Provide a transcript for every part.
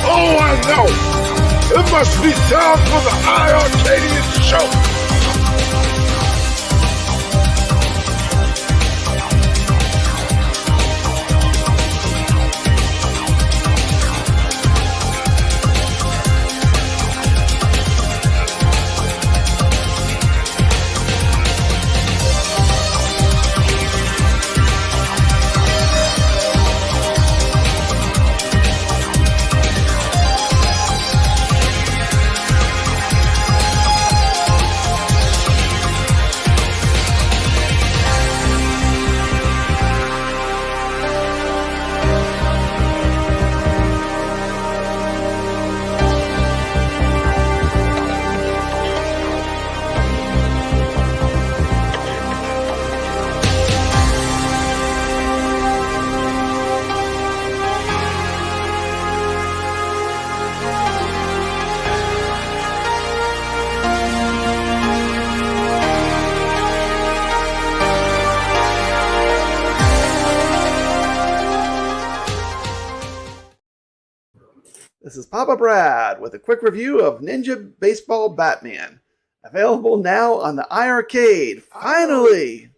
Oh, I know! It must be time for the iiRcade show! This is Papa Brad with a quick review of Ninja Baseball Batman. Available now on the iiRcade. Finally!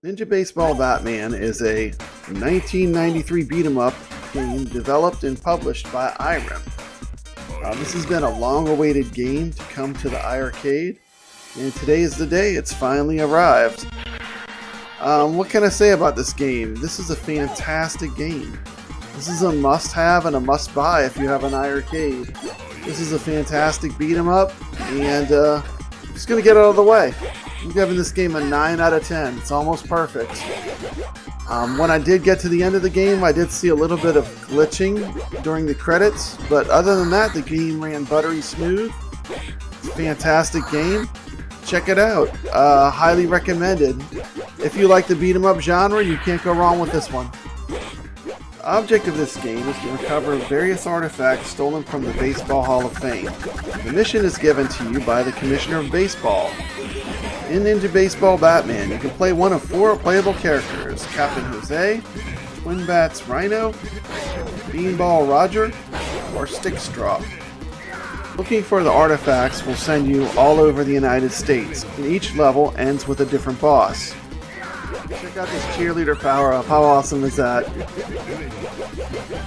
Ninja Baseball Batman is a 1993 beat-em-up game developed and published by iiRcade. This has been a long-awaited game to come to the iiRcade, and today is the day it's finally arrived. What can I say about this game? This is a fantastic game. This is a must-have and a must-buy if you have an iiRcade. This is a fantastic beat-em-up, and I'm just going to get it out of the way. I'm giving this game a 9 out of 10. It's almost perfect. When I did get to the end of the game, I did see a little bit of glitching during the credits, but other than that, the game ran buttery smooth. It's a fantastic game. Check it out. Highly recommended. If you like the beat 'em up genre, you can't go wrong with this one. The object of this game is to recover various artifacts stolen from the Baseball Hall of Fame. The mission is given to you by the Commissioner of Baseball. In Ninja Baseball Batman, you can play one of 4 playable characters: Captain Jose, Twin Bats Rhino, Beanball Roger, or Stick Straw. Looking for the artifacts will send you all over the United States, and each level ends with a different boss. Check out this cheerleader power-up. How awesome is that?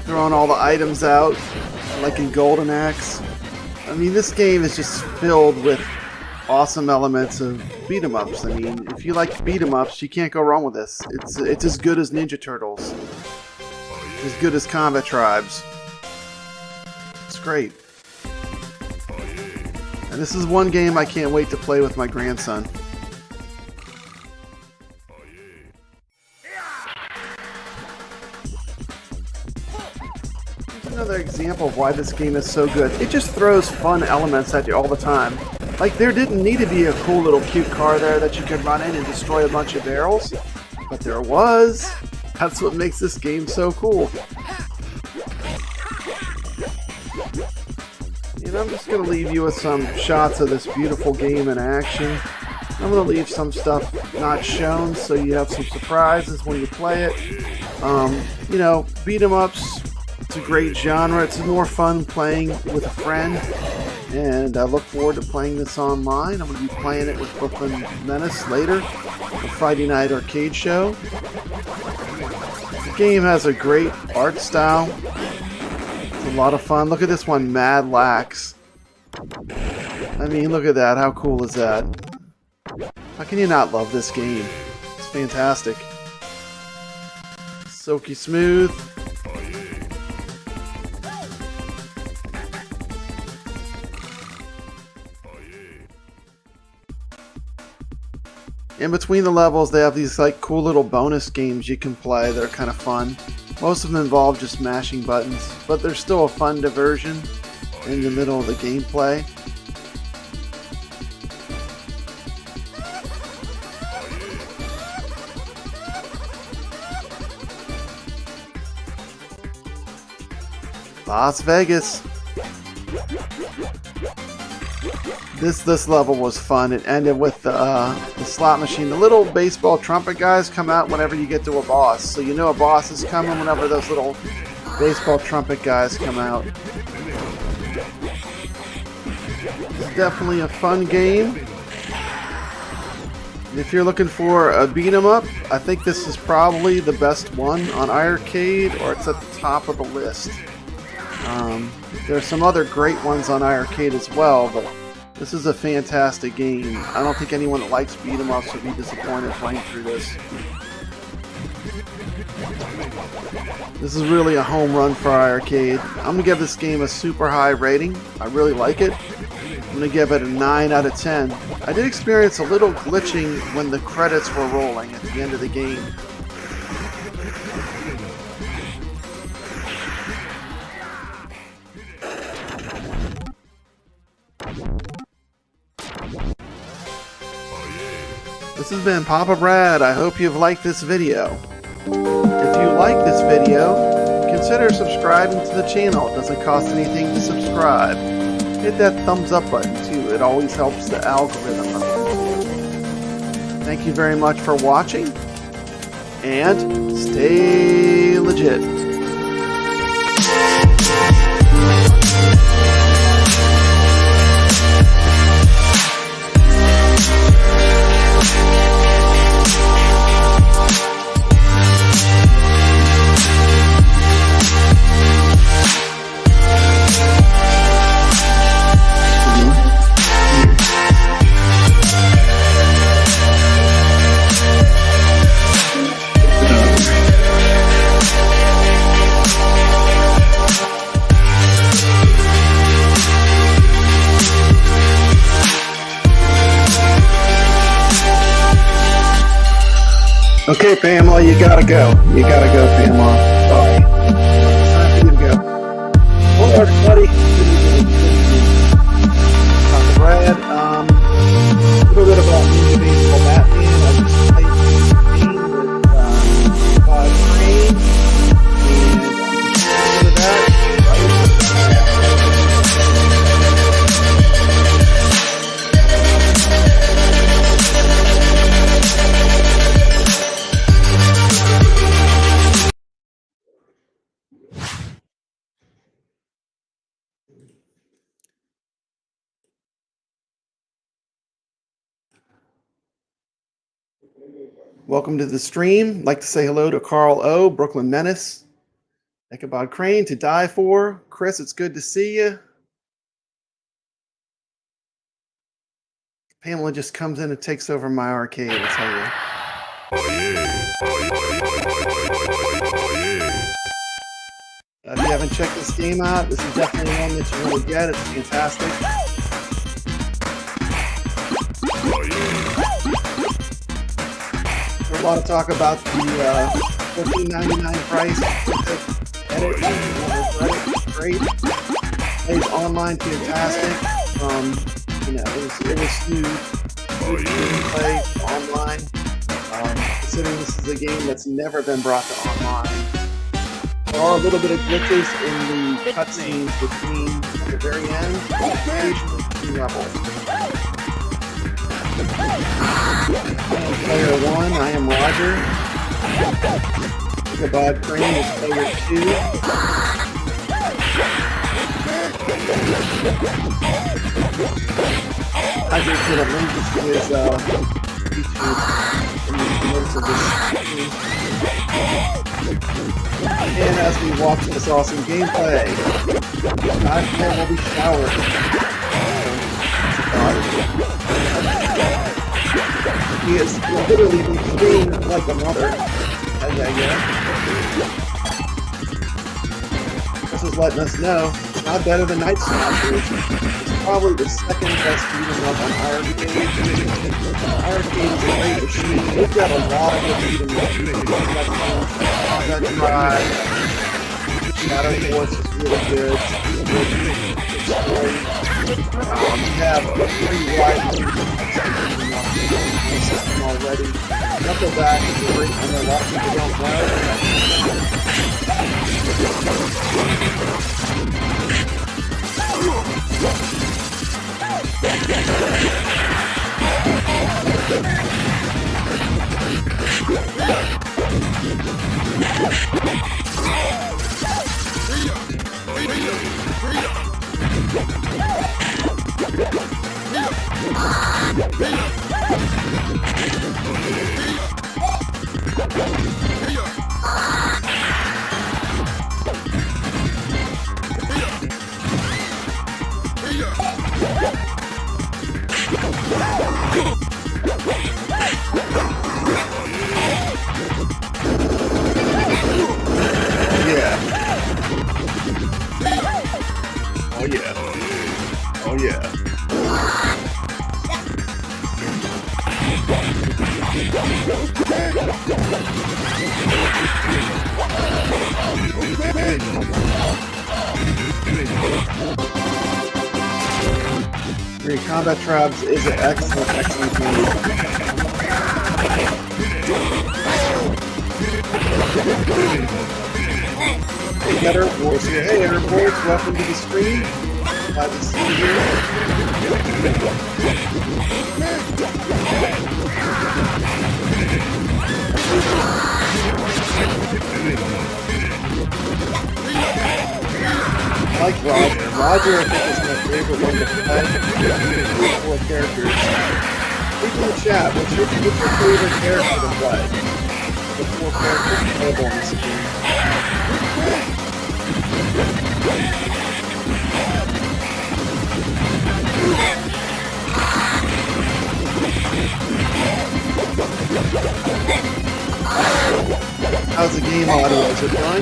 Throwing all the items out, like in Golden Axe. I mean, this game is just filled with awesome elements of beat 'em ups. I mean, if you like beat 'em ups, you can't go wrong with this. It's as good as Ninja Turtles. As good as Combat Tribes. It's great. And this is one game I can't wait to play with my grandson. Here's another example of why this game is so good. It just throws fun elements at you all the time. Like, there didn't need to be a cool little cute car there that you could run in and destroy a bunch of barrels, but there was. That's what makes this game so cool. And I'm just going to leave you with some shots of this beautiful game in action. I'm going to leave some stuff not shown so you have some surprises when you play it. You know, beat 'em ups, it's a great genre. It's more fun playing with a friend. And I look forward to playing this online. I'm going to be playing it with Brooklyn Menace later, the Friday night arcade show. The game has a great art style. It's a lot of fun. Look at this one, Mad Lax. I mean, look at that. How cool is that? How can you not love this game? It's fantastic. Silky smooth. In between the levels, they have these like cool little bonus games you can play that are kind of fun. Most of them involve just mashing buttons, but there's still a fun diversion in the middle of the gameplay. Las Vegas. This level was fun. It ended with the slot machine. The little baseball trumpet guys come out whenever you get to a boss. So you know a boss is coming whenever those little baseball trumpet guys come out. It's definitely a fun game. If you're looking for a beat 'em up, I think this is probably the best one on iiRcade, or it's at the top of the list. There's some other great ones on iiRcade as well, but this is a fantastic game. I don't think anyone that likes beat 'em ups would be disappointed playing through this. This is really a home run for iiRcade. I'm going to give this game a super high rating. I really like it. I'm going to give it a 9 out of 10. I did experience a little glitching when the credits were rolling at the end of the game. This has been Papa Brad. I hope you've liked this video. If you like this video, consider subscribing to the channel. It doesn't cost anything to subscribe. Hit that thumbs up button too. It always helps the algorithm. Thank you very much for watching, and stay legit. Okay, Pamela, you gotta go. You gotta go, Pamela. Sorry. It's time for you to go. Hello, everybody. Dr. Brad. A little bit about me, the baseball Batman. I just played the game with iiCkabodcrane, and after that, welcome to the stream. I'd like to say hello to Carl O, Brooklyn Menace, iiCkabodcrane, To Die For. Chris, it's good to see you. Pamela just comes in and takes over my arcade, I tell you. If you haven't checked this game out, this is definitely one that you want to get. It's fantastic. There's a lot of talk about the $14.99 price. Edit, great. Plays online, fantastic. It was smooth. Play online. Considering this is a game that's never been brought to online. There are a little bit of glitches in the cutscenes between at the very end, occasionally between levels. I am player 1, I am Roger. iiCkabodcrane is player 2. I just put a link to his YouTube in the notes of this stream. And as we watch this awesome gameplay, Godman will be showered. He is literally being like a mother. As I guess. This is letting us know it's not better than Night Stalkers. It's probably the second best beat'em up on iiRcade. iiRcade is a great machine. We've got a lot of good beat'em ups. Shadow Force is really good. We have a pretty wide system already. Knuckle Back is great, and a lot of people don't know. Combat Tribes is an excellent game. Hey, Better Wars here. Hey, Airports, welcome to the stream. Glad to see you here. I like Roger. Roger, I think, is my favorite one to play. 4 characters. Leave in the chat, what's your favorite character to play? The 4 characters playable in this game. How's the game audio? Is it fun?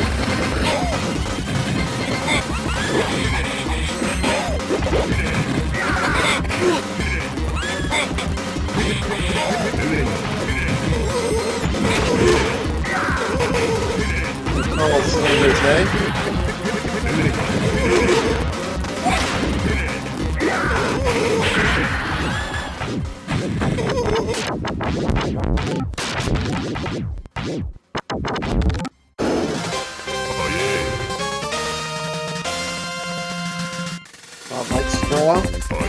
ball.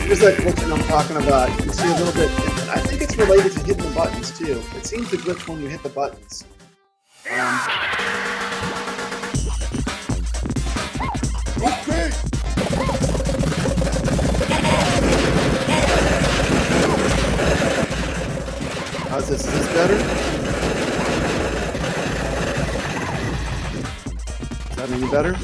Here's that glitching I'm talking about. You can see a little bit. I think it's related to hitting the buttons too. It seems to glitch when you hit the buttons. Okay. How's this? Is this better? Is that any better?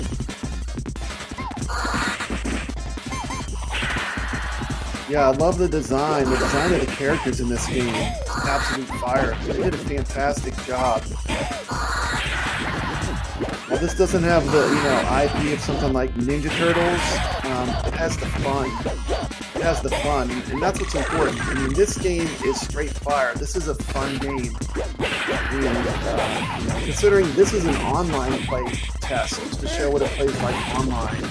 Yeah, I love the design. The design of the characters in this game is absolute fire. They did a fantastic job. Well, this doesn't have the, IP of something like Ninja Turtles. It has the fun. It has the fun, and that's what's important. I mean, this game is straight fire. This is a fun game. And, considering this is an online play test, just to show what it plays like online.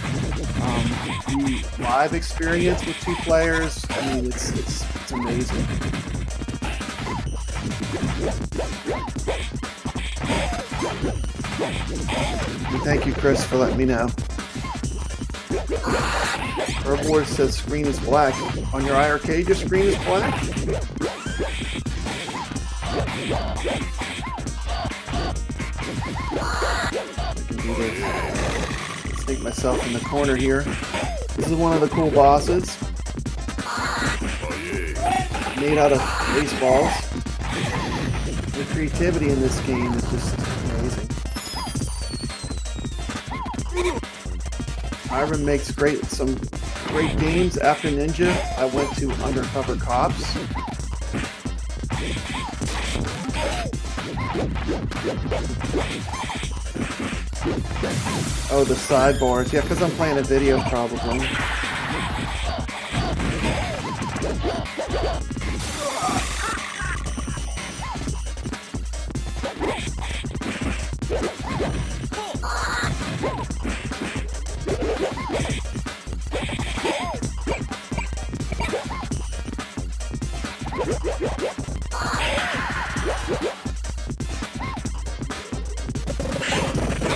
The live experience with 2 players, I mean, it's amazing. And thank you, Chris, for letting me know. Herbivore says screen is black. On your iiRcade, your screen is black? I can do this. Sneak myself in the corner here. This is one of the cool bosses. Made out of baseballs. The creativity in this game is just amazing. iiRcade makes some great games. After Ninja, I went to Undercover Cops. Oh, the sidebars. Yeah, because I'm playing a video probably.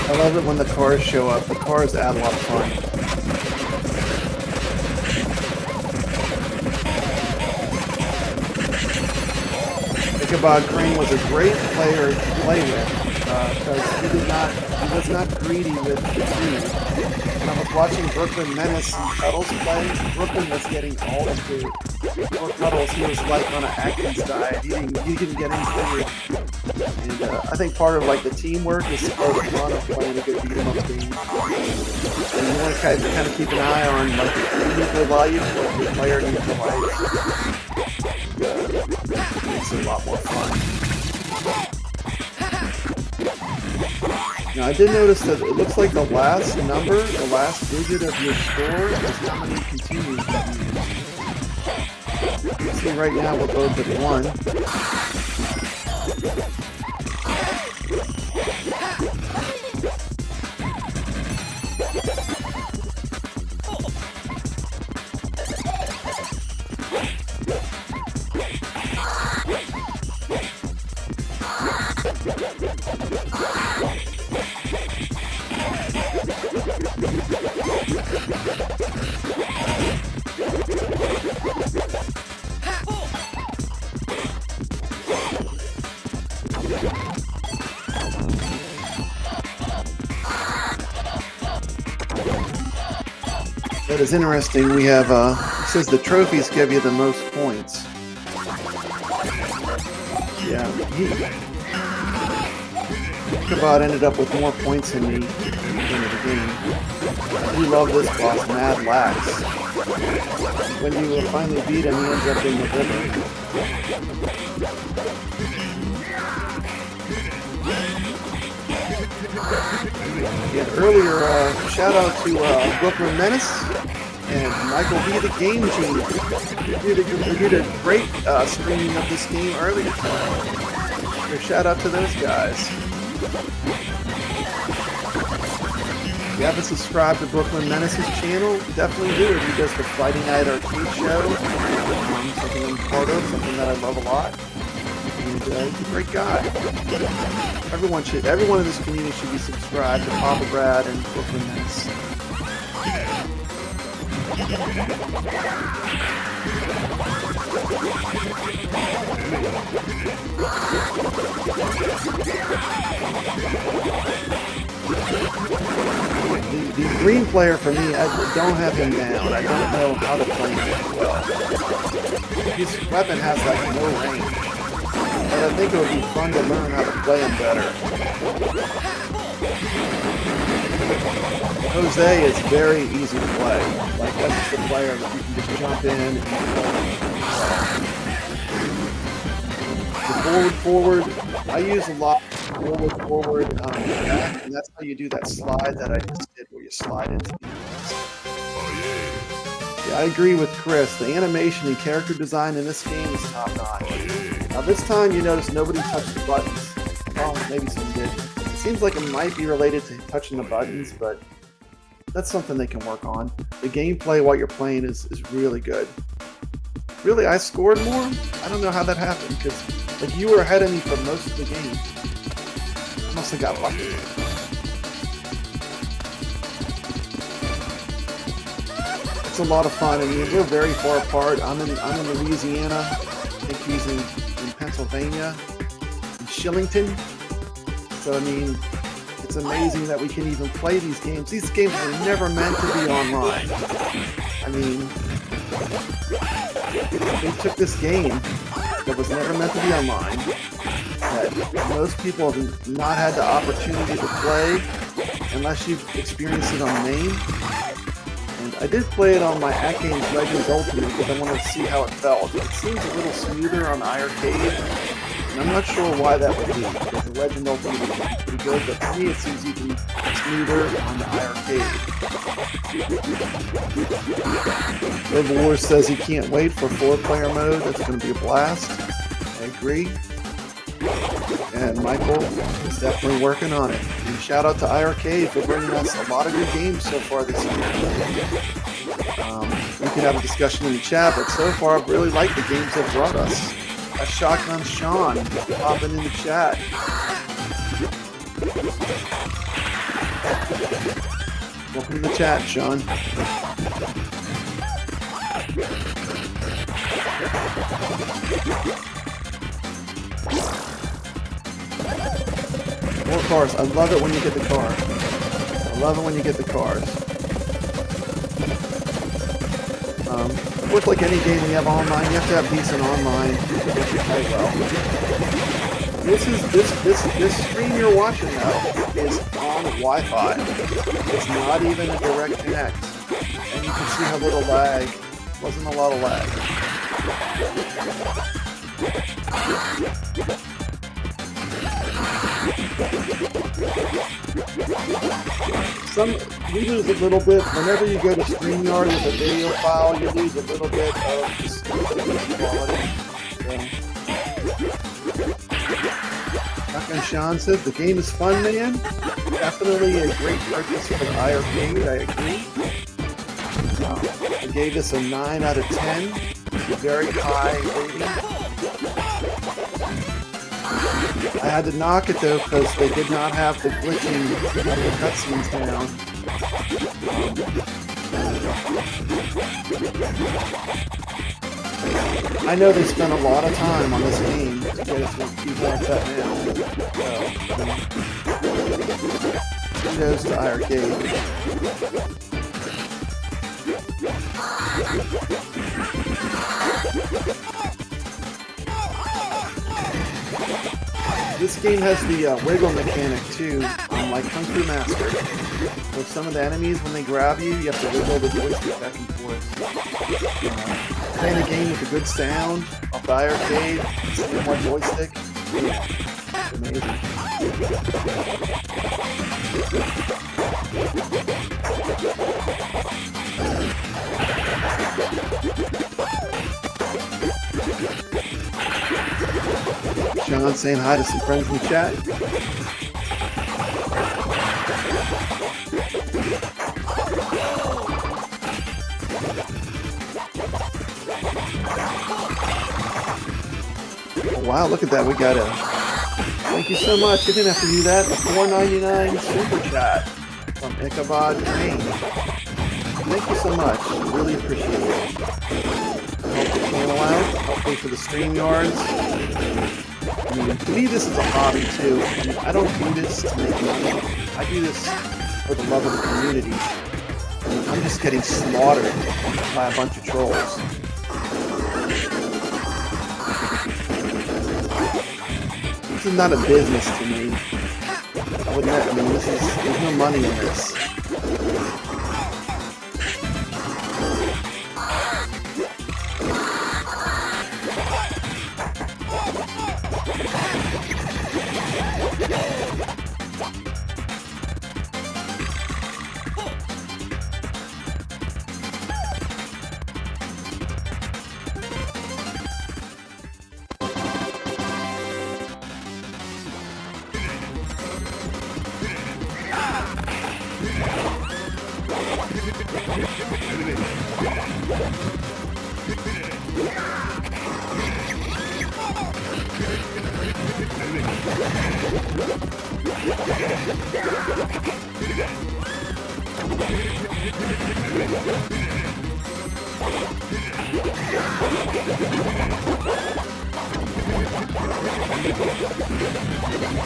I love it when the cars show up. The cars add a lot of fun. iiCkabodcrane was a great player to play with because he was not greedy with the food. When I was watching Brooklyn Menace and Cuddles play, Brooklyn was getting all the food. Or Cuddles, he was like on an Atkins diet. He didn't get any food. And I think part of like the teamwork is supposed to fun of playing a good beat 'em up game. And you want to kind of keep an eye on like the nuclear life, what the player needs to life. Makes it a lot more fun. Now I did notice that it looks like the last number, the last digit of your score is how many continues to be used. You can see right now we're both at 1. That is interesting. We have, it says the trophies give you the most points. Yeah, iiCkabod ended up with more points than me at the end of the game. I do love this boss, Mad Lax. When you finally beat him, he ends up in the river. Yeah, earlier, shout out to Brooklyn Menace and Michael B. the Game Genius. You did a great streaming of this game earlier tonight. So shout out to those guys. If you haven't subscribed to Brooklyn Menace's channel, definitely do it. He does the Friday Night Arcade show. Something I'm part of, something that I love a lot. And he's a great guy. Everyone in this community should be subscribed to Papa Brad and Brooklyn Menace. The green player for me, I don't have him down. I don't know how to play him well. His weapon has like no range. But I think it would be fun to learn how to play him better. Jose is very easy to play. Like that's just a player that you can just jump in and the forward. I use a lot forward back, and that's how you do that slide that I just did where you slide into the enemies. Yeah, I agree with Chris. The animation and character design in this game is top notch. Now this time you notice nobody touched the buttons. Well, maybe some did. It seems like it might be related to touching the buttons, but that's something they can work on. The gameplay while you're playing is really good. Really, I scored more? I don't know how that happened, because like you were ahead of me for most of the game. I must have got lucky. It's a lot of fun. I mean, we're very far apart. I'm in Louisiana. I think he's in Pennsylvania, in Shillington. So I mean, it's amazing that we can even play these games. These games were never meant to be online. I mean, they took this game that was never meant to be online, that most people have not had the opportunity to play unless you've experienced it on main. And I did play it on my iiCkabodcrane Legends Ultimate because I wanted to see how it felt. It seems a little smoother on iiRcade, and I'm not sure why that would be, because the Legend Ultimate is pretty good, but for me it seems even smoother on the iiRcade. War says he can't wait for 4-player mode. That's going to be a blast. I agree. And Michael is definitely working on it. And shout out to iiRcade for bringing us a lot of good games so far this year. We can have a discussion in the chat, but so far I've really liked the games they've brought us. That's Shotgun Sean popping in the chat. Welcome to the chat, Sean. More cars. I love it when you get the car. I love it when you get the cars. Of course, like any game we have online, you have to have decent online to play well. This stream you're watching though is on Wi-Fi. It's not even a direct connect, and you can see how little lag. Wasn't a lot of lag. We lose a little bit whenever you go to StreamYard with a video file. You lose a little bit of quality. Shotgun Sean says the game is fun, man. Definitely a great purchase for the iiRcade. I agree. I gave this a 9 out of 10. Very high rating. I had to knock it though because they did not have the glitching of the cutscenes down. I know they spent a lot of time on this game to get it to be like that now. Kudos to iiRcade. This game has the wiggle mechanic too, like Kung Fu Master. With some of the enemies, when they grab you, you have to wiggle the joystick back and forth. Playing a game with a good sound off the iiRcade, and one joystick, it's amazing. Sean saying hi to some friends in the chat. Oh, wow, look at that. We got a... Thank you so much. You didn't have to do that. A $4.99 super chat from iiCkabodcrane. thank you so much. Really appreciate it. Help the channel out. Help pay for the StreamYards. I mean, to me, this is a hobby too. I mean, I don't do this to make money. I do this for the love of the community. I mean, I'm just getting slaughtered by a bunch of trolls. This is not a business to me. I would never. I mean, there's no money in this.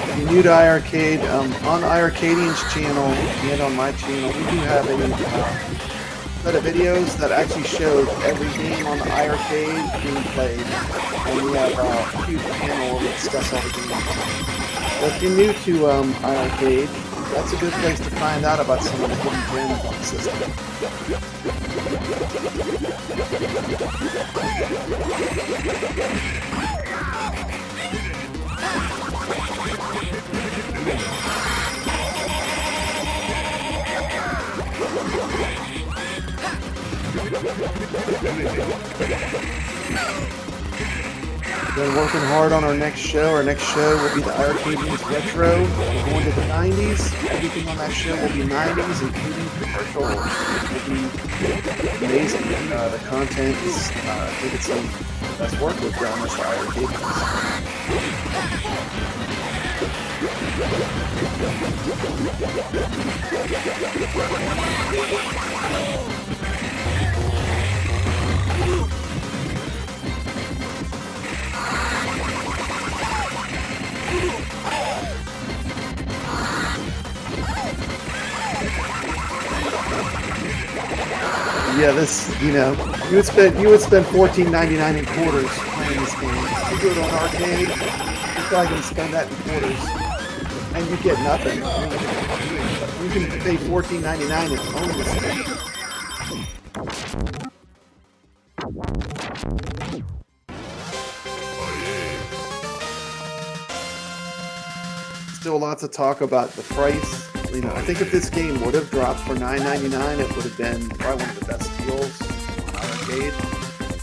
If you're new to iiRcade, on iiRcadian's channel and on my channel, we do have a set of videos that actually shows every game on the iiRcade being played, and we have a huge panel where we discuss all the games. So if you're new to iiRcade, that's a good place to find out about some of the hidden gems on the system. Been working hard on our next show. Our next show will be the iiRcade Retro. We're going to the 90s. Everything on that show will be 90s, including commercials. It will be amazing. The content is, I think it's some of the best work we've done with iiRcade. Yeah, this, you know, you would spend $14.99 in quarters playing this game. If you go to an arcade, you're probably going to spend that in quarters, and you get nothing. I mean, you can pay $14.99 and own this game. Still lots of talk about the price. You know, I think if this game would have dropped for $9.99, it would have been probably one of the best deals on iiRcade.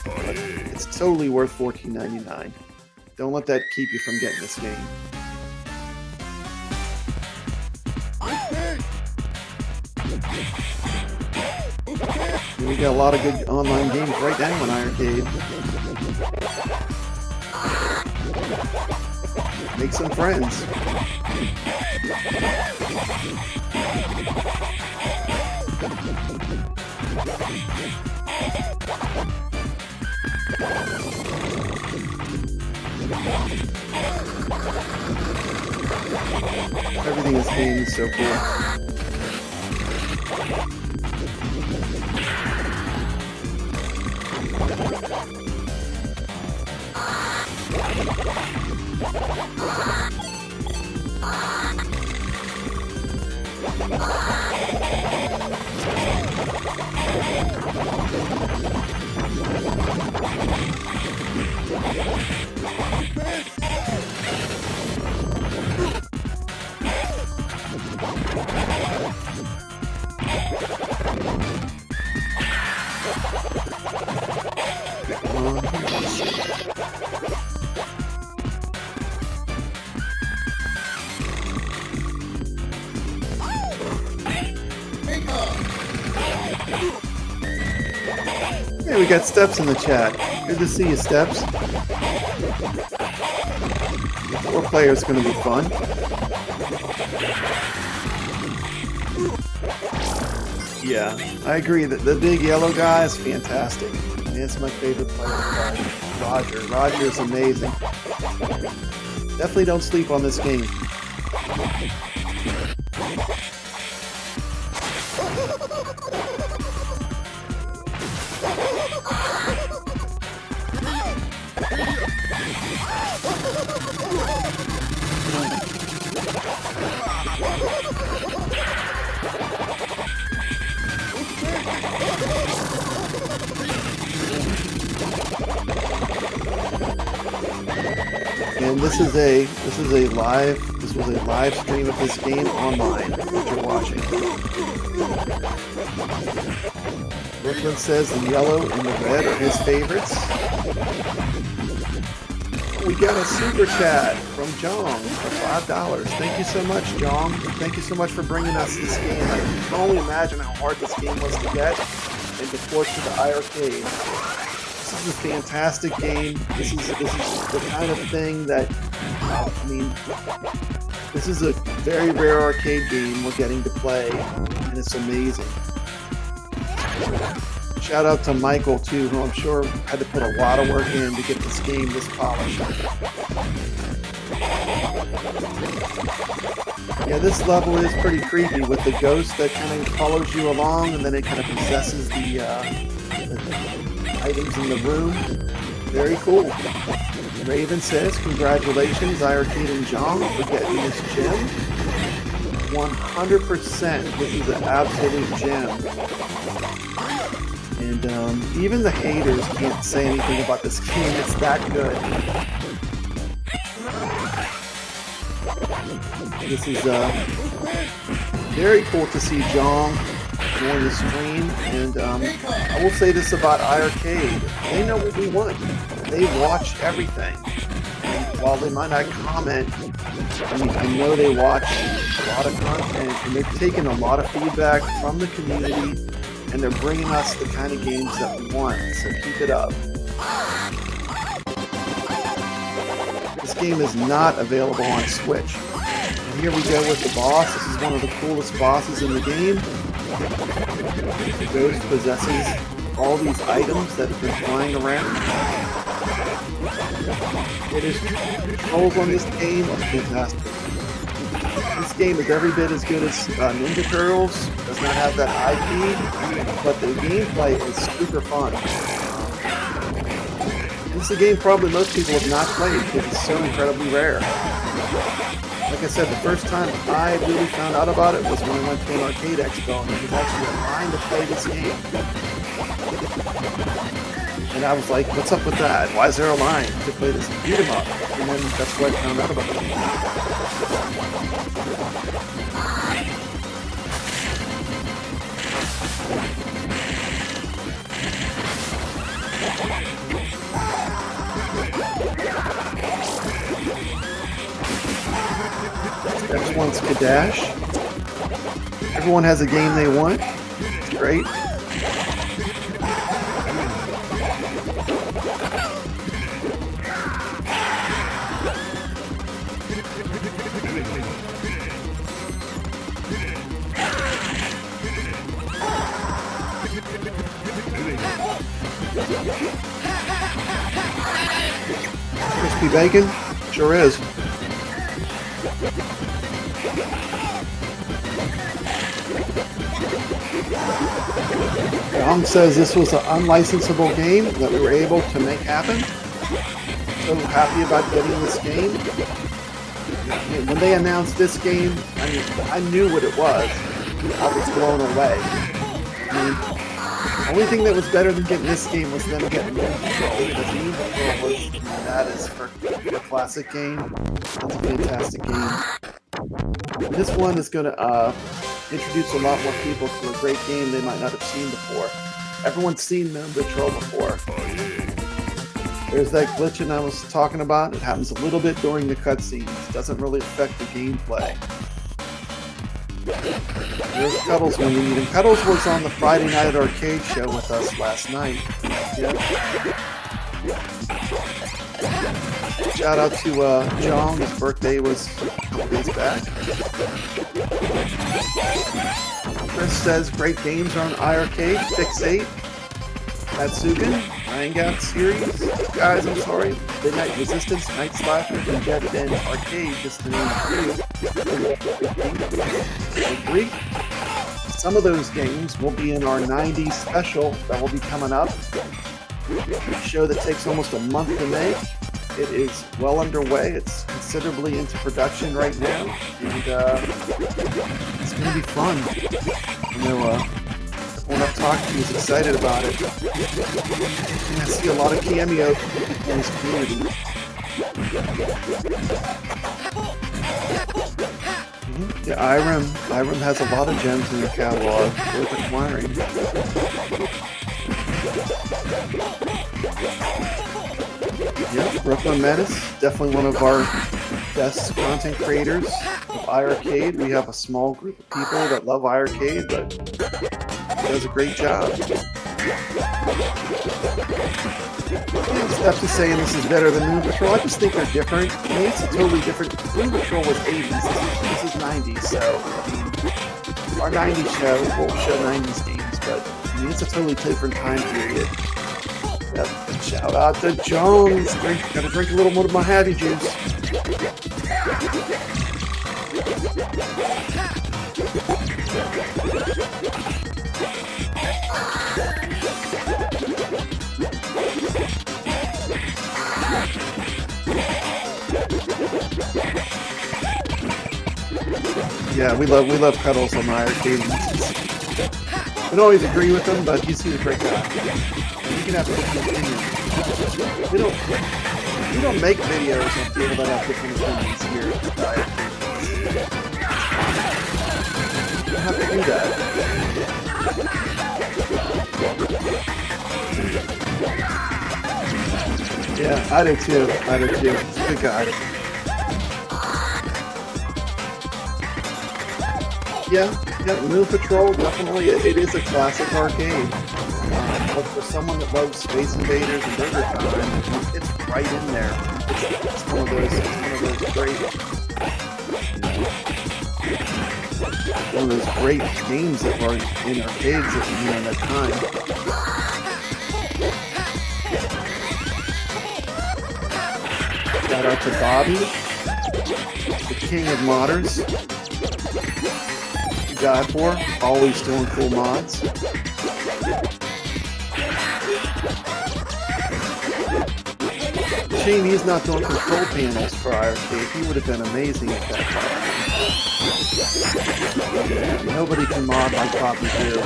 But it's totally worth $14.99. Don't let that keep you from getting this game. We got a lot of good online games right now on iiRcade. Make some friends. Everything is game is so cool. Hey, we got Steps in the chat. Good to see you, Steps. 4 players going to be fun. Yeah, I agree that the big yellow guy is fantastic. It's my favorite player to play. Roger. Roger is amazing. Definitely don't sleep on this game. And this was a live stream of this game online that you're watching. Brooklyn says the yellow and the red are his favorites. We got a super chat from Jong for $5. Thank you so much, Jong. Thank you so much for bringing us this game. I can only imagine how hard this game was to get and to port to the iiRcade. This is a fantastic game. This is the kind of thing that, this is a very rare arcade game we're getting to play, and it's amazing. Shout out to Michael, too, who I'm sure had to put a lot of work in to get this game this polished. Yeah, this level is pretty creepy with the ghost that kind of follows you along, and then it kind of possesses the items in the room. Very cool. Raven says, congratulations, iiRcade and Jong, for getting this gem. 100%, this is an absolute gem. And even the haters can't say anything about this game. It's that good. This is very cool to see Jong join the stream, and I will say this about iiRcade. They know what we want. They watch everything. And while they might not comment, I know they watch a lot of content, and they're taking a lot of feedback from the community, and they're bringing us the kind of games that we want, so keep it up. This game is not available on Switch. And here we go with the boss. This is one of the coolest bosses in the game. The ghost possesses all these items that have been flying around. It is controls on this game are fantastic. This game is every bit as good as Ninja Turtles. Does not have that IP, but the gameplay is super fun. It's a game probably most people have not played because it's so incredibly rare. Like I said, the first time I really found out about it was when I went to an arcade expo, and there was actually a line to play this game. And I was like, what's up with that? Why is there a line to play this beat 'em up? And then that's where I found out about it. Next one's Kadash. Everyone has a game they want. It's great. Crispy bacon? Sure is. Young says this was an unlicensable game that we were able to make happen. So happy about getting this game. And when they announced this game, I knew what it was. I was blown away. The only thing that was better than getting this game was them getting Meme Patrol, because Meme Patrol was that is for a classic game. It's a fantastic game. This one is going to introduce a lot more people to a great game they might not have seen before. Everyone's seen Meme Patrol before. There's that glitching I was talking about. It happens a little bit during the cutscenes. It doesn't really affect the gameplay. There's Cuddles when we need him. Cuddles was on the Friday Night Arcade show with us last night. Yeah. Shout out to Jong. His birthday was a couple days back. Chris says great games are on iiRcade. Fix8, Matsugan, Rangat series. Guys, I'm sorry. Midnight Resistance, Night Slasher, and Dead End Arcade, just to name a few. I agree. Some of those games will be in our 90s special that will be coming up. A show that takes almost a month to make. It is well underway. It's considerably into production right now, and it's going to be fun. I know everyone I've talked to is excited about it. And I see a lot of cameos in this community. Yeah, iiRem has a lot of gems in their catalog worth acquiring. Yeah, Brooklyn Menace, definitely one of our best content creators of iiRcade. We have a small group of people that love iiRcade, but he does a great job. Steps is saying this is better than Moon Patrol. I just think they're different. I mean, it's a totally different. Moon Patrol was 80s. This is 90s, so I mean, our 90s show will show 90s games, but I mean, it's a totally different time period. Yep. Shout out to Jones. Gotta drink a little more of my Happy Juice. Yeah, we love Cuddles on iiRcade. We don't always agree with him, but he's a great guy. And we can have different opinions. We don't make videos on people that have different opinions here at iiRcade. You don't have to do that. Yeah, I do too. He's a good guy. Yeah, Moon Patrol, definitely, it is a classic arcade. But for someone that loves Space Invaders and Burger Time, it's right in there. It's one of those great games that were in arcades at that time. Shout out to Bobby, the king of modders. God for, always doing cool mods. Shame he's not doing control panels for iiRcade. He would have been amazing at that time. Nobody can mod like Bobby do.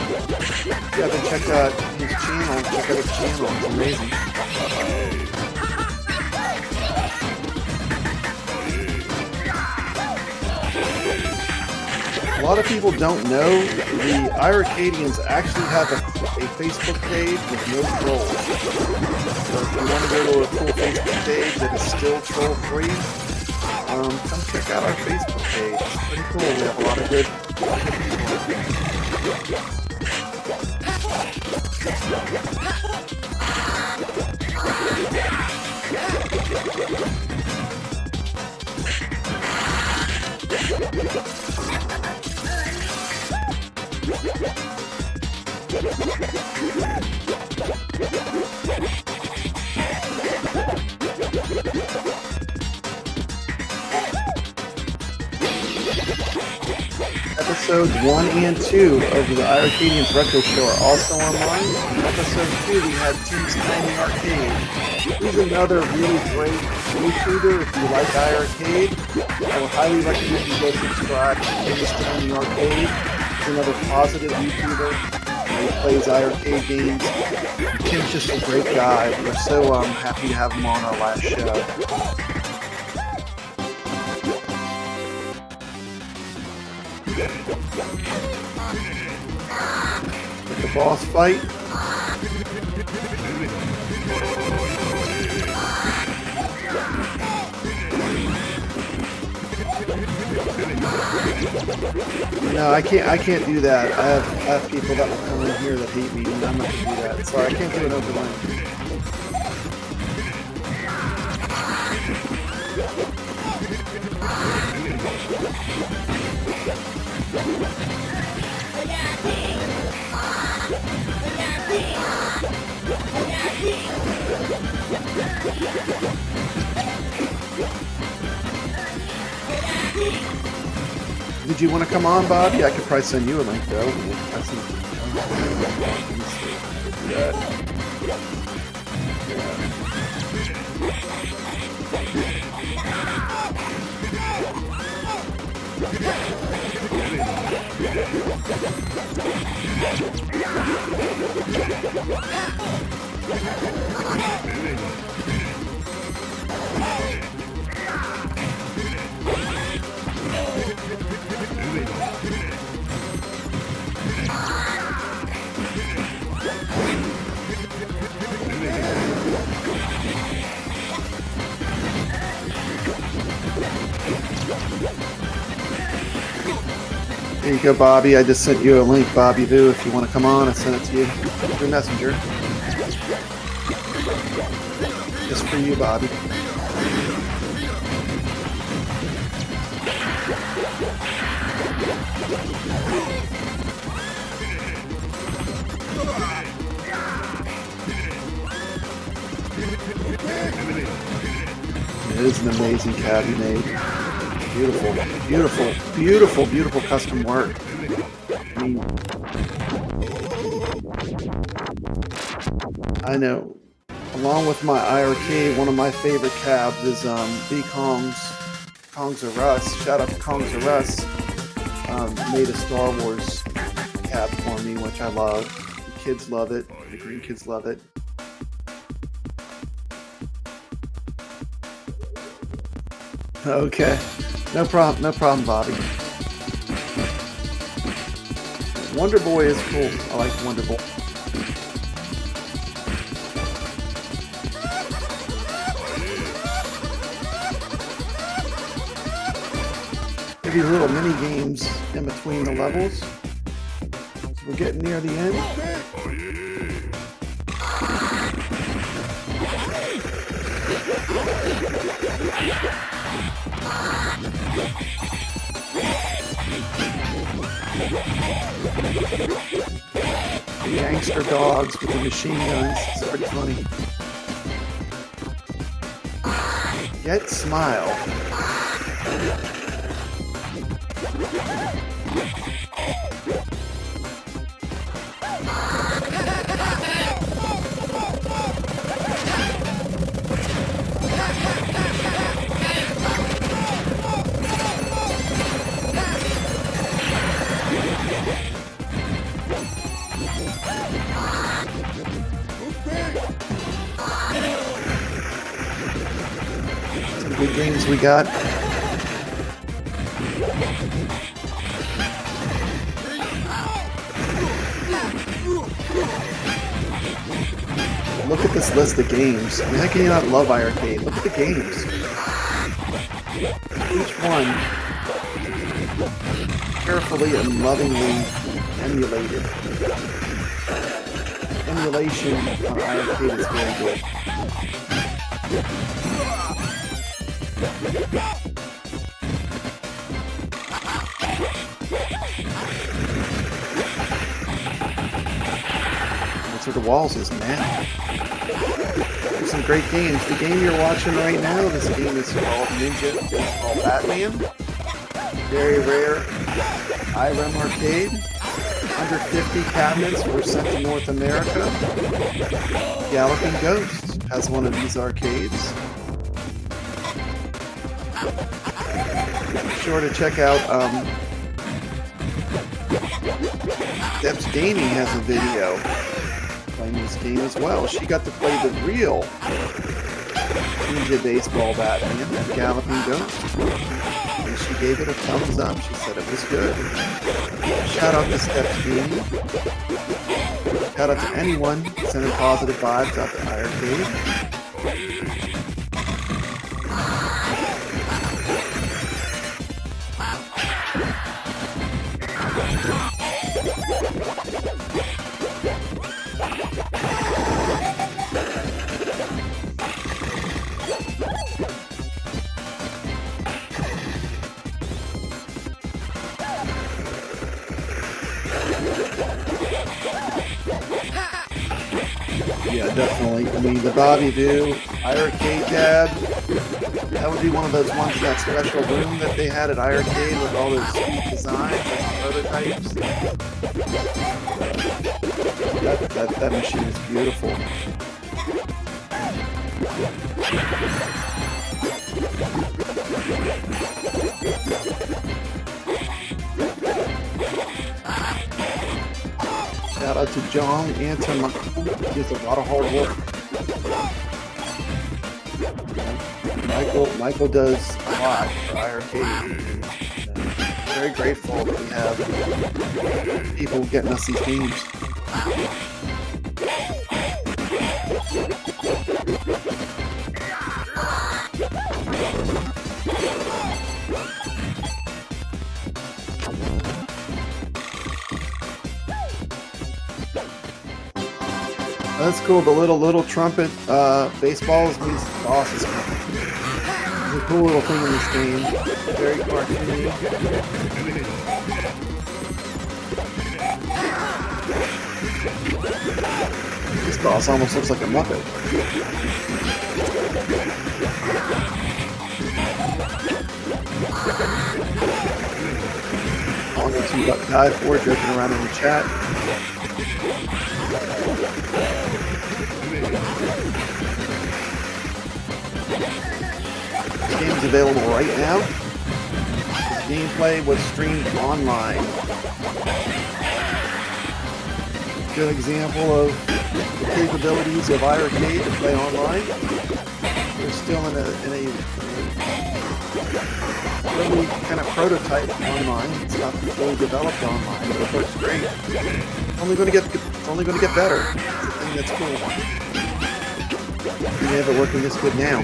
Yeah, then check out his channel. It's amazing. A lot of people don't know the iiRcadians actually have a Facebook page with no trolls. So if you want to go to a cool Facebook page that is still troll free, come check out our Facebook page. It's pretty cool. We have a lot of good Episodes 1 and 2 of the iiRcadians Retro Show are also online. In episode 2, we had Tim's Tiny Arcade. He's another really great YouTuber. If you like iiRcade, I would highly recommend you go subscribe to Tim's Tiny Arcade. He's another positive YouTuber. He plays iiRcade games. Tim's just a great guy. We're so happy to have him on our last show. The boss fight. No, I can't do that. I have people that will come in here that hate me, and I'm not gonna do that. Sorry, I can't do it over line. Did you want to come on, Bobby? I could probably send you a link though. There you go, Bobby. I just sent you a link, Bobby Vu. If you want to come on, I sent it to you through Messenger. Just for you, Bobby. It is an amazing cab you made. Beautiful, beautiful, beautiful, beautiful custom work. I mean, I know. Along with my iiRcade, one of my favorite cabs is Kongs or Russ. Shout out to Kongs or Russ. Made a Star Wars cab for me, which I love. The kids love it. The green kids love it. Okay. No problem, Bobby. Wonder Boy is cool. I like Wonder Boy. These little mini games in between the levels. So we're getting near the end. The gangster dogs with the machine guns. It's pretty funny. Yet smile. Some good games we got. Look at this list of games. I mean, how can you not love iiRcade? Look at the games. Each one carefully and lovingly emulated. Emulation on iiRcade is very good. That's where the walls is, man. There's some great games. The game you're watching right now, this game is called Ninja Baseball Batman. Very rare iRem arcade. Under 50 cabinets were sent to North America. Galloping Ghost has one of these arcades. Be sure to check out Deb's Gaming has a video playing this game as well. She got to play the real Ninja Baseball Batman at Galloping Ghost. And she gave it a thumbs up. She said it was good. Shout out to Deb's Gaming. Shout out to anyone sending positive vibes out to iiRcade. Yeah, definitely. I mean, the Bobby Do, iiRcade tab, that would be one of those ones in that special room that they had at iiRcade with all those sweet designs and prototypes. That machine is beautiful. Shout out to John and to Michael. He does a lot of hard work. Michael does a lot for iiRcade. Very grateful that we have people getting us these games. That's cool. The little trumpet baseballs means the boss is coming. It's a cool little thing in this game. Very cartoony. This boss almost looks like a Muppet. I'll go to Guy for joking around in the chat. This game is available right now. The gameplay was streamed online. Good example of the capabilities of iiRcade to play online. We're still in a really kind of prototype online. It's not fully developed online, but it works great. It's only going to get better. It's the thing that's cool. We have it working this good now.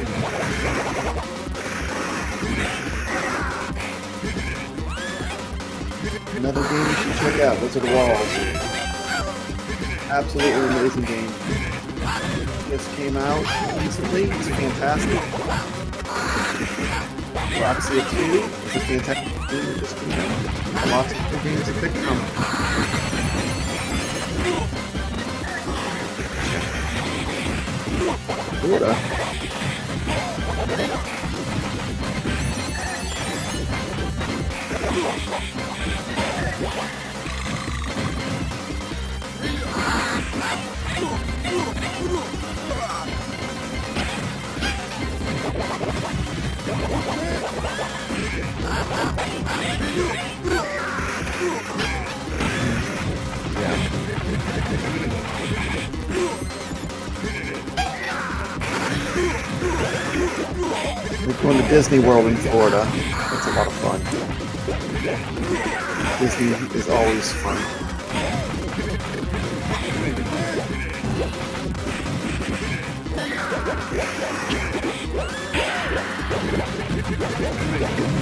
Another game you should check out. Those are the Walls. Absolutely amazing game. Just came out recently. It's fantastic. Roxy 2 is a fantastic game that just came out. Lots of good games to pick from. Florida. We're going to Disney World in Florida. That's a lot of fun. Disney is always fun.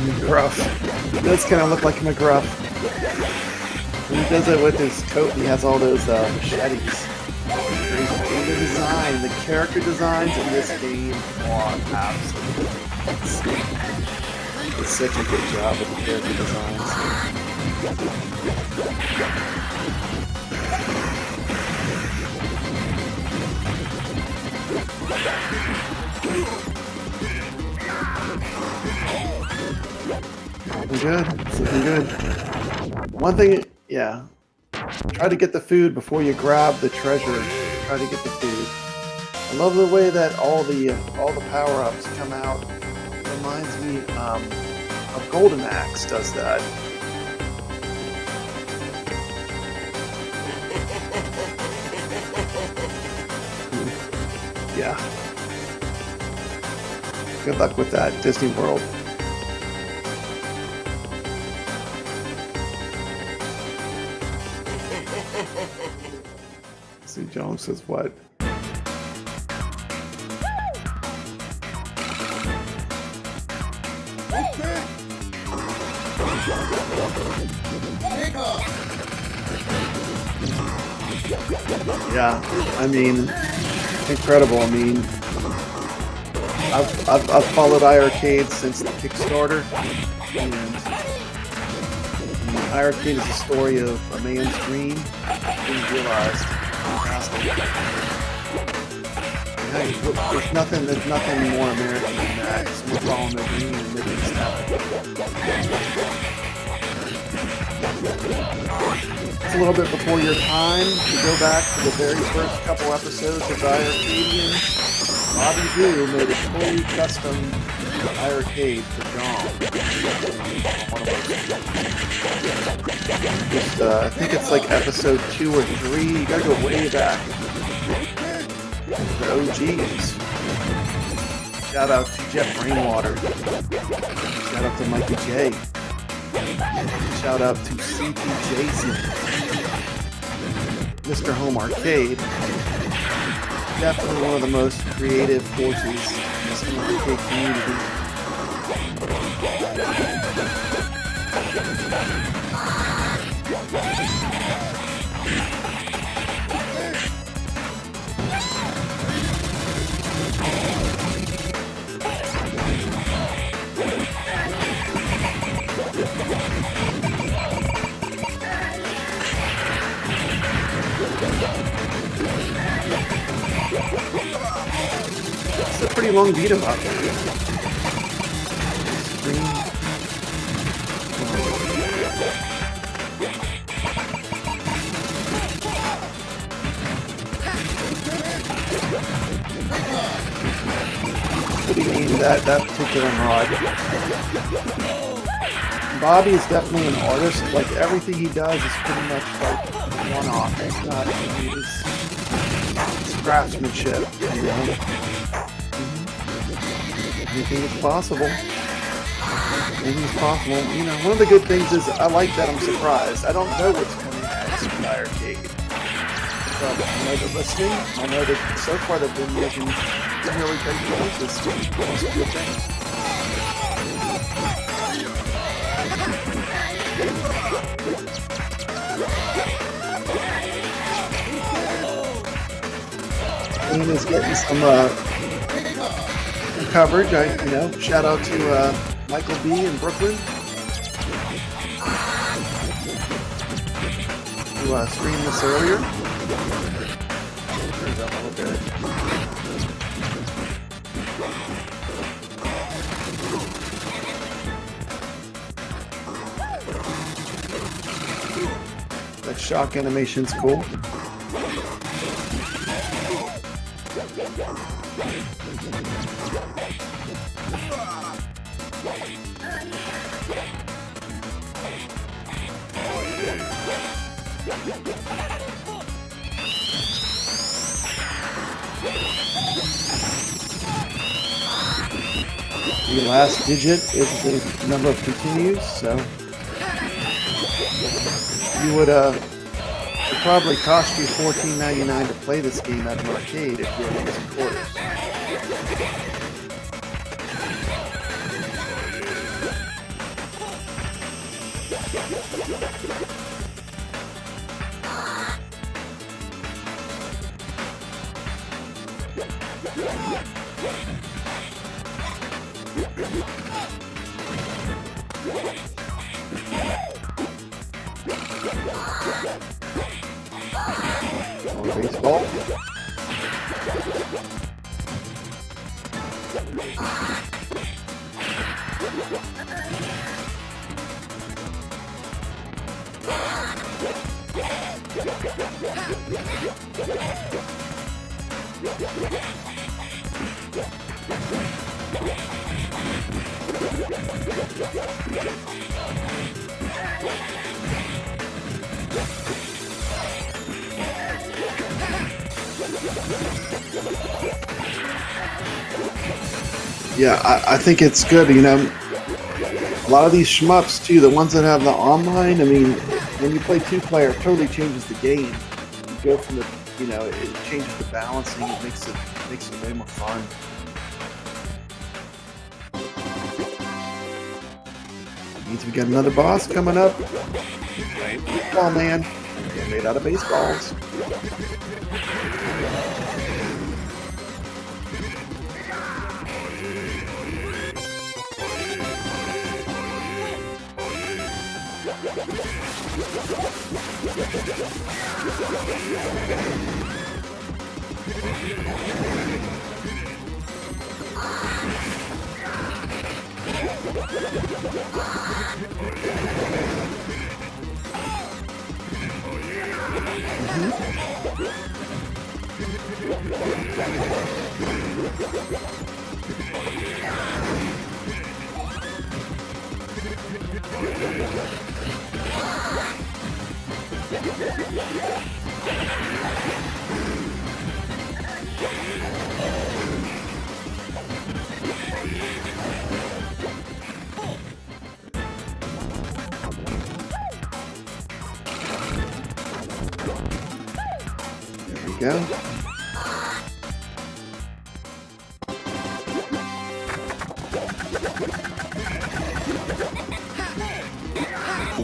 McGruff. It does kind of look like McGruff. He does it with his coat and he has all those machetes. The design, the character designs in this game are absolutely insane. It's such a good job with the character designs. Looking good. It's looking good. One thing, yeah. Try to get the food before you grab the treasure. Try to get the food. I love the way that all the power-ups come out. It reminds me of Golden Axe does that. Yeah. Good luck with that, Disney World. See, Jones says what? Yeah, I mean, incredible. I mean, I've followed iiRcade since the Kickstarter, and iiRcade is a story of a man's dream being realized. Fantastic. There's nothing more American than that. Someone following their dream and making it happen. It's a little bit before your time to go back to the very first couple episodes of iiRcade. Bobby Blue made a fully custom iiRcade for Dom. I think it's like episode 2 or 3. You gotta go way back. The OGs. Shout out to Jeff Rainwater. Shout out to Mikey J. Shout out to CP Jason. Mr. Home Arcade. Definitely one of the most creative forces in this arcade community. It's a pretty long beat 'em up. That particular mod. Bobby is definitely an artist. Like everything he does is pretty much like one-off. It's not it's craftsmanship. You know? Anything is possible. Anything is possible. You know, one of the good things is I like that I'm surprised. I don't know what's coming next with iiRcade. I know they're listening. I know that so far they've been making really great choices. That's a good thing. Ian is getting some coverage. Shout out to Michael B in Brooklyn who streamed this earlier. Turns up a little bit. That shock animation's cool. The last digit is the number of continues, so you would it probably cost you $14.99 to play this game at an arcade if you were using quarters. Baseball. Yeah, I think it's good. You know, a lot of these shmups too, the ones that have the online. I mean, when you play two-player, it totally changes the game. You go from the, it changes the balancing. It makes it way more fun. Means we got another boss coming up. Baseball man, made out of baseballs. There we go.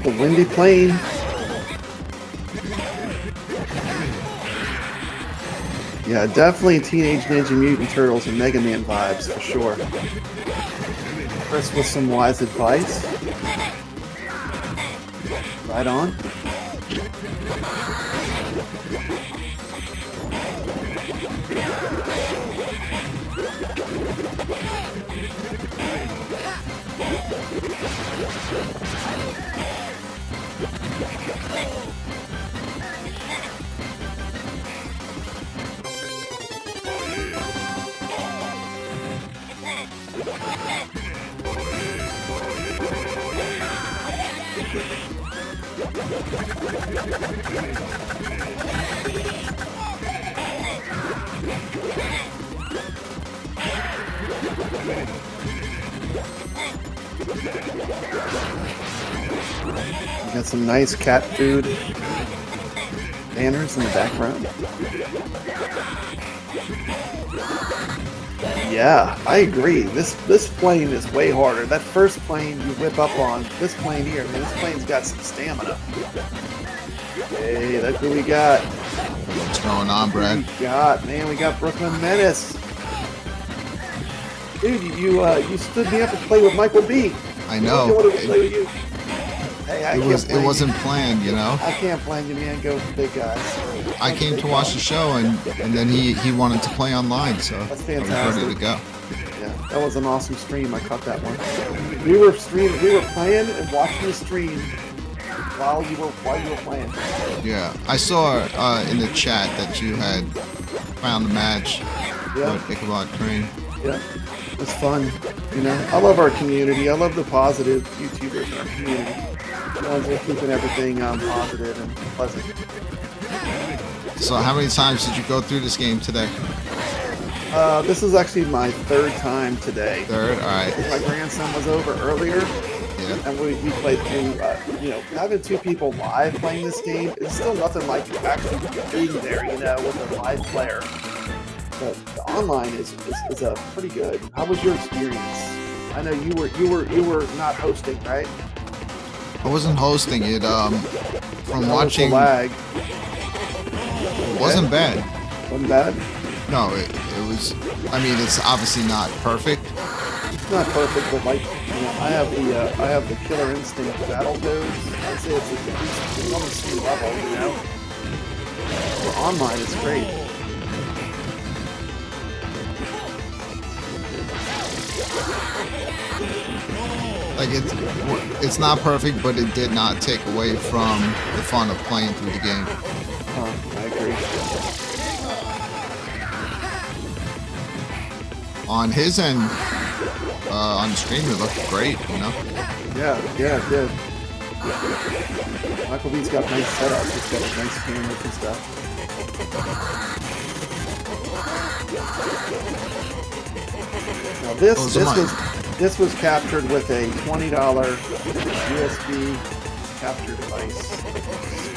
The windy plain. Yeah, definitely Teenage Ninja Mutant Turtles and Mega Man vibes for sure. Chris with some wise advice. Right on. Got some nice cat food banners in the background. Yeah, I agree. This plane is way harder. That first plane you whip up on, this plane here, man, this plane's got some stamina. Hey, look who we got. What's going on, Brad? We got Brooklyn Menace. Dude, you stood me up to play with Michael B. I know. I wanted to play with you. Hey, It wasn't planned, you know. I can't blame you, man. Go for big guys. I came to watch the show, and then he wanted to play online, so That's I fantastic. was ready to go. Yeah, that was an awesome stream. I caught that one. We were playing and watching the stream while you were playing. Yeah, I saw in the chat that you had found the match Yeah. with iiCkabodcrane. Yeah, it was fun. You know, I love our community. I love the positive YouTubers in our community. The ones that are keeping everything positive and pleasant. So how many times did you go through this game today? This is actually my third time today. Third? All right. My grandson was over earlier, Yeah. and we played through. You know, having two people live playing this game is still nothing like actually being there. You know, with a live player. But the online is pretty good. How was your experience? I know you were not hosting, right? I wasn't hosting it. From watching, lag. it wasn't bad. Wasn't bad. No, it was. I mean, it's obviously not perfect. It's not perfect, but like, you know, I have the Killer Instinct Battletoads. I'd say it's on the same level, you know. For online, it's great. Like it's not perfect, but it did not take away from the fun of playing through the game. I agree. On his end, on the stream, it looked great, you know? Yeah, it did. Michael B's got nice setups. He's got nice cameras and stuff. Now this was captured with a $20 USB capture device.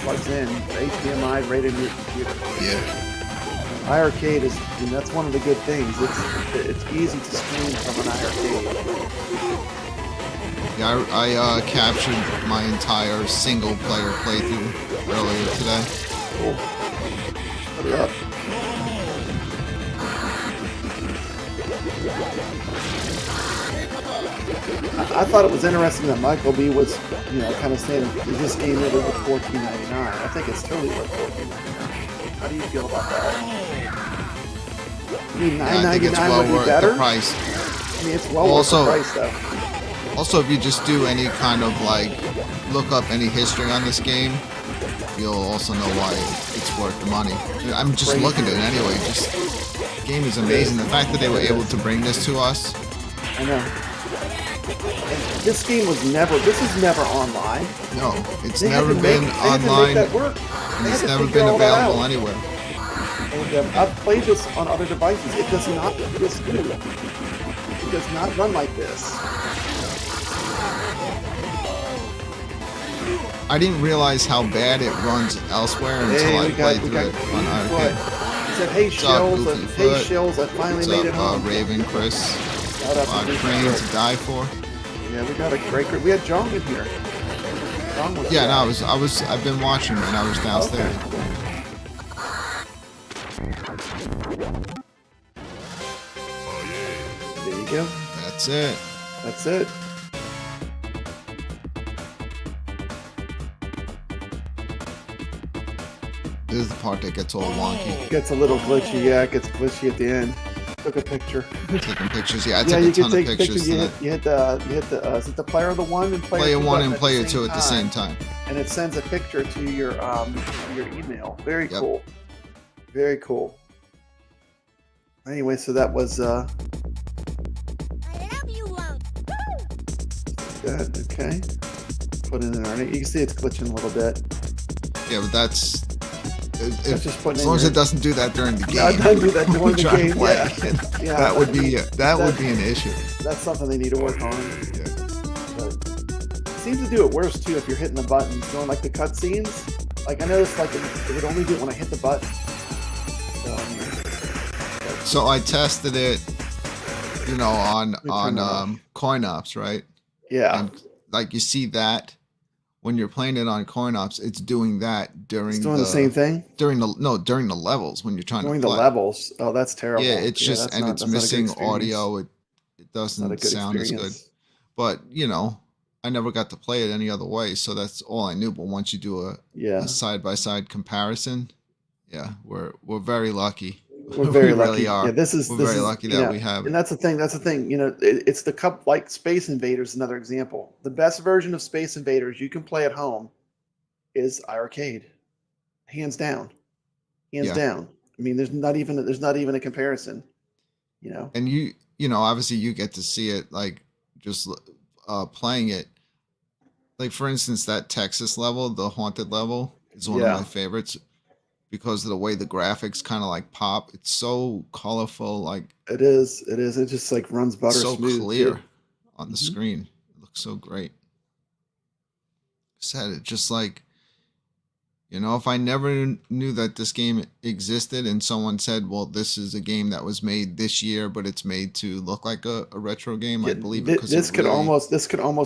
Plugs in HDMI right into your computer. Yeah. iiRcade that's one of the good things. It's easy to stream from an iiRcade. Yeah, I captured my entire single-player playthrough earlier today. Cool. Put it up. I thought it was interesting that Michael B was, you know, kind of saying, is this game really worth $14.99? I think it's totally worth $14.99. How do you feel about that? I mean, Yeah, I think it's $9.99 well would be worth better. the price. I mean, it's well worth the price, though. Also, if you just do any kind of like look up any history on this game, you'll also know why it's worth the money. I'm just looking at it anyway. Just game is amazing. The fact that they were able to bring this to us. I know. And this game was never. This is never online. No, it's They had never to been make- they had to make online, that work. and They it's had to never figure been all that available out. anywhere. And I've played this on other devices. It does not look this good. It does not run like this. I didn't realize how bad it runs elsewhere until I played through it on iiRcade. He said, "Hey, What's up, Shills, Goofy hey, Foot? Shills, I finally What's made up, it home." Raven, Chris, Shout out to Goofy Crane Foot. to die for. Yeah, we got a great group. We had John in here. John was Yeah, there. no, I've been watching, man. I was downstairs. Okay. There you go. That's it. That's it. This is the part that gets all wonky. It gets a little glitchy. Yeah, it gets glitchy at the end. Took a picture. Taking pictures. Yeah, I Yeah, took you a can ton take of pictures. pictures. You hit the is it the player of the one and Player two one button and at player the two same at the same time, time. and it sends a picture to your email. Very Yep. cool. Very cool. Anyway, so that was good. Okay. Put it in there. You can see it's glitching a little bit. Yeah, but that's Just putting as in long as your- it doesn't do that during the game. No, it doesn't do that during the Try to game, play yeah. it. Yeah, that would be an issue. That's something they need to work on. Yeah. But it seems to do it worse too if you're hitting the buttons. Doing like the cutscenes. Like I noticed, like it would only do it when I hit the button. So I tested it, you know, on turn that off. CoinOps, right? Yeah. And like you see that when you're playing it on CoinOps, it's doing that during It's doing the same thing during the levels when you're trying during to the play. levels. Oh, that's terrible. Yeah, it's just that's and not- it's that's not a good missing experience. audio. It Not a doesn't good sound as good. experience. But you know, I never got to play it any other way, so that's all I knew. But once you do Yeah, a side by side comparison, yeah, we're very lucky. we're very we lucky. really are. Yeah, this is We're this very is, lucky you that know, we have it. And that's the thing. That's the thing. You know, it's the cup like Space Invaders. Another example. The best version of Space Invaders you can play at home is iiRcade, hands down, hands Yeah. down. I mean, there's not even a comparison. You know. And you know, obviously you get to see it like just playing it. Like for instance, that Texas level, the haunted level, is one Yeah. of my favorites because of the way the graphics kind of like pop. It's so colorful, like It is. It is. It just like runs butter so smooth. clear too. on the Mhm. screen. It looks so great. Said it just like, you know, if I never knew that this game existed and someone said, well, this is a game that was made this year, but it's made to look like a retro game, I believe it. Thi- 'Cause This it could really- almost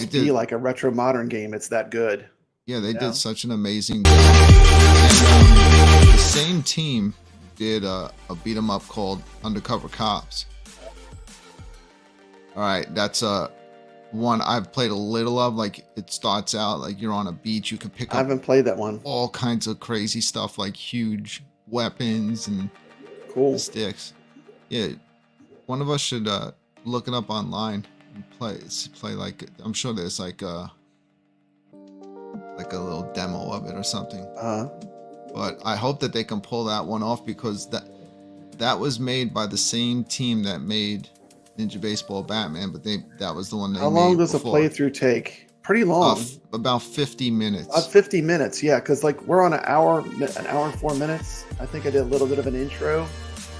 it be did. like a retro modern game. It's that good. Yeah, they Yeah. did such an amazing job. And, the same team did a beat 'em up called Undercover Cops. All right, that's one I've played a little of. Like it starts out like you're on a beach, you can pick I up haven't played that one. all kinds of crazy stuff like huge weapons and Cool. sticks. Yeah, one of us should look it up online and play like I'm sure there's like a little demo of it or something. But I hope that they can pull that one off because that was made by the same team that made Ninja Baseball Batman, but that was the one they How long made does before. a playthrough take? Pretty long. About 50 minutes. 50 minutes, yeah, because like we're on an hour and 4 minutes. I think I did a little bit of an intro.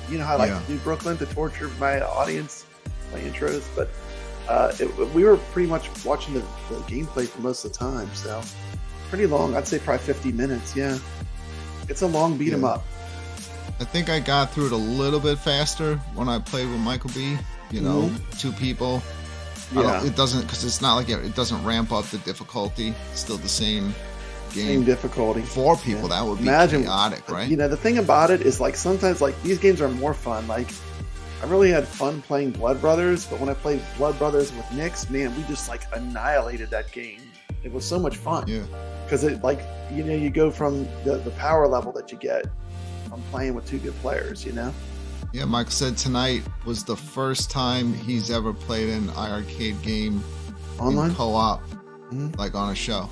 You know how I like Yeah. to do Brooklyn to torture my audience, my intros, but we were pretty much watching the gameplay for most of the time, so pretty long. I'd say probably 50 minutes, yeah. It's a long beat 'em Yeah. up. I think I got through it a little bit faster when I played with Michael B. You know, two people. Yeah, It doesn't, because it's not like it doesn't ramp up the difficulty. It's still the same game. same difficulty. 4 people, that would be Imagine- chaotic, right? You know, the thing about it is like sometimes like these games are more fun. Like I really had fun playing Blood Brothers, but when I played Blood Brothers with Nix, man, we just like annihilated that game. It was so much fun. Yeah. Because it like, you know, you go from the power level that you get from playing with 2 good players, you know? Yeah, Michael said tonight was the first time he's ever played an iiRcade game Online? in co-op, Mhm. like on a show.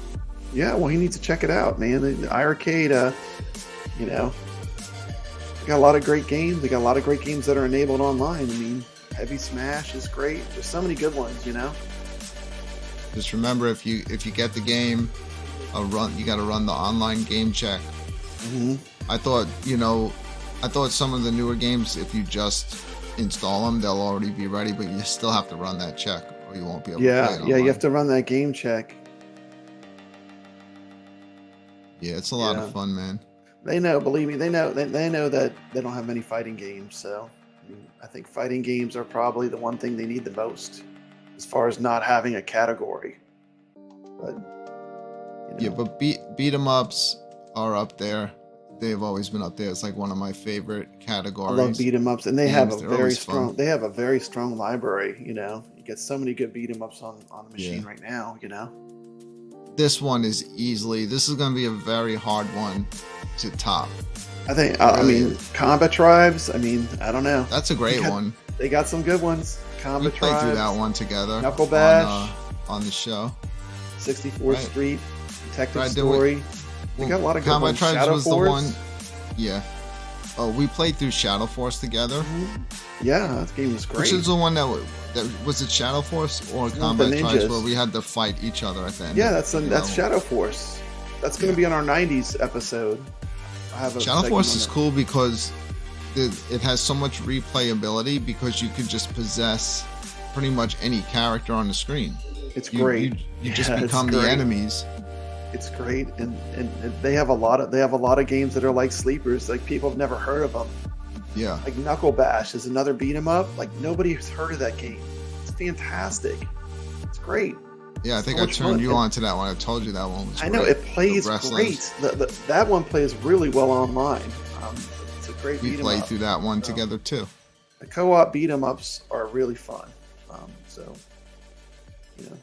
Yeah, well, he needs to check it out, man. The iiRcade, you know, got a lot of great games. They got a lot of great games that are enabled online. I mean, Heavy Smash is great. There's so many good ones, you know. Just remember, if you get the game, you got to run the online game check. I thought some of the newer games, if you just install them, they'll already be ready, but you still have to run that check, or you won't be able to play it online. You have to run that game check. Yeah, it's a lot of fun, man. They know, believe me, they know that they don't have many fighting games. So I mean, I think fighting games are probably the one thing they need the most, as far as not having a category. But yeah, but beat 'em ups are up there. They've always been up there. It's like one of my favorite categories. I love beat 'em ups, and they have a very strong. They have a very strong library. You know, you get so many good beat 'em ups on the machine right now. You know, this one is easily. This is going to be a very hard one to top. I think. I mean, Combat Tribes. I mean, I don't know. That's a great one. They got some good ones. Combat Tribes. We played through that one together. Knuckle Bash on the show. 64th Street Detective Story. We got a lot of good ones. Tribes Shadow was Force. the one. Yeah. Oh, we played through Shadow Force together. Yeah, that game was great. Which is the one that was it Shadow Force or Combat Tribes where we had to fight each other at the end? Yeah, that's Shadow Force. That's going to be on our 90s episode. Shadow Force is cool because it has so much replayability because you can just possess pretty much any character on the screen. It's great. You just become the enemies. It's great, and they have a lot of games that are like sleepers, like people have never heard of them. Yeah. Like Knuckle Bash is another beat 'em up. Like nobody has heard of that game. It's fantastic. It's great. Yeah, I think I turned you on to that one. I told you that one was great. I know, it plays great. That one plays really well online. It's a great beat 'em up. We played through that one together too. The co-op beat 'em ups are really fun. So, you know.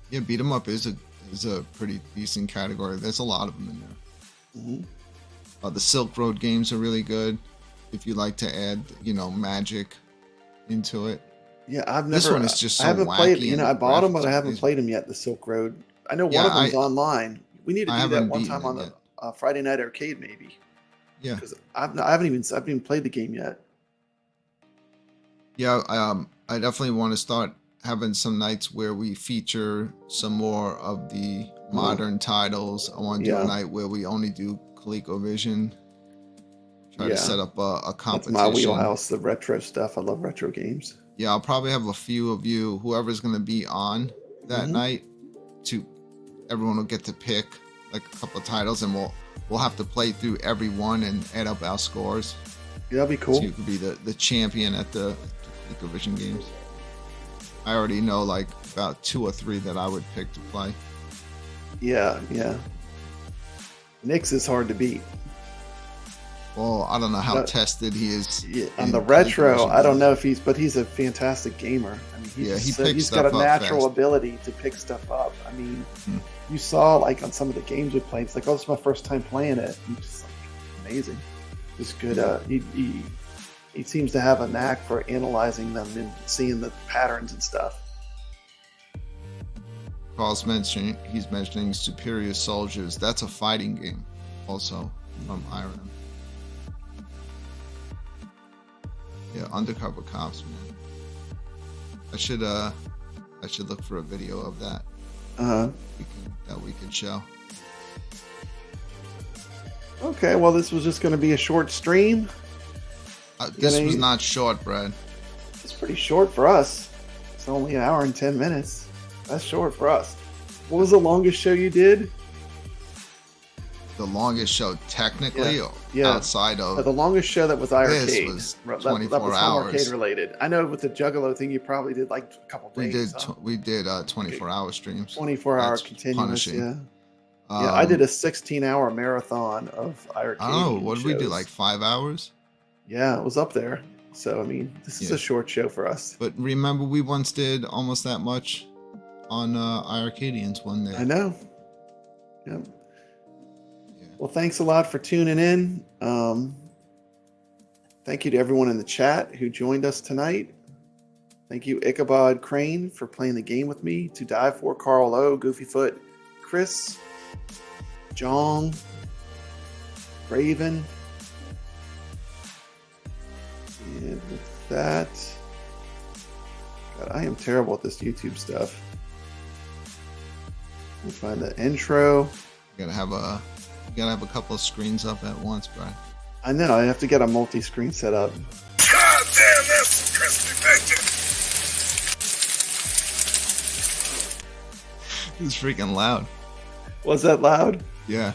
Yeah, beat 'em up is a pretty decent category. There's a lot of them in there. The Silk Road games are really good. If you like to add, magic into it. Yeah, This one is just so I haven't wacky. played. I bought them, but I haven't played them yet. The Silk Road. I know one of them's online. We need to do that one time on the Friday Night Arcade, maybe. Yeah, because I haven't even played the game yet. Yeah, I definitely want to start having some nights where we feature some more of the modern titles. I want to do a night where we only do ColecoVision. Try to set up a competition. That's my wheelhouse, the retro stuff. I love retro games. Yeah, I'll probably have a few of you, whoever's going to be on that night, everyone will get to pick like a couple of titles, and we'll have to play through every one and add up our scores. Yeah, that'd be cool. So you could be the champion at the ColecoVision games. I already know like about 2 or 3 that I would pick to play. Yeah. Nick's is hard to beat. Well, I don't know how tested he is. Yeah, on the retro, I don't know if he's a fantastic gamer. I mean, he's got a natural ability to pick stuff up. I mean, you saw like on some of the games we played, it's like, oh, this is my first time playing it. He's just like amazing. Just good. He seems to have a knack for analyzing them and seeing the patterns and stuff. He's mentioning Superior Soldiers. That's a fighting game, also from iRcade. Yeah, Undercover Cops, man. I should look for a video of that. That we can show. Okay, well, this was just going to be a short stream. This was not short, Brad. It's pretty short for us. It's only 1 hour and 10 minutes. That's short for us. What was the longest show you did? The longest show, technically, outside of... the longest show that was iiRcade. This was 24 hours. Arcade related. I know with the Juggalo thing, you probably did like a couple days. We did 24-hour streams. 24-hour continuous, punishing. Yeah, I did a 16-hour marathon of iiRcade. Oh, what did we do, like 5 hours? Yeah, it was up there. So, I mean, this is a short show for us. But remember, we once did almost that much on iiRcadians one day. I know. Yep. Well, thanks a lot for tuning in. Thank you to everyone in the chat who joined us tonight. Thank you, iiCkabodcrane, for playing the game with me. To Die For, Carl O, Goofyfoot, Chris, Jong, Raven, And with that, God, I am terrible at this YouTube stuff. Let me find the intro. You gotta have a couple of screens up at once, Brian. I know, I have to get a multi-screen set up. God damn, that's some crispy bacon. It's freaking loud. Was that loud? Yeah.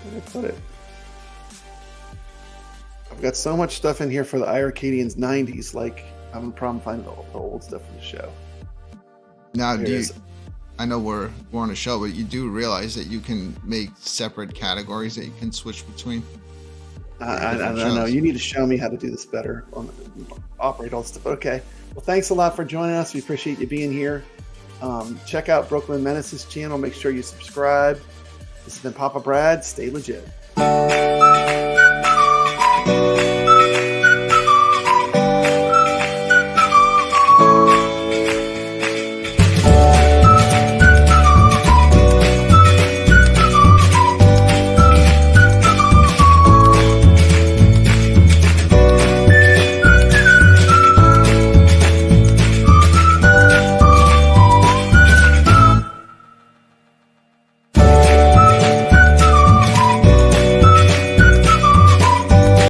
Where did I put it? I've got so much stuff in here for the iiRcadians 90s, like I'm having a problem finding the old stuff from the show. Now, I know we're on a show, but you do realize that you can make separate categories that you can switch between? I know. You need to show me how to do this better, operate all this stuff. Okay. Well, thanks a lot for joining us. We appreciate you being here. Check out Brooklyn Menace's channel. Make sure you subscribe. This has been Papa Brad. Stay legit.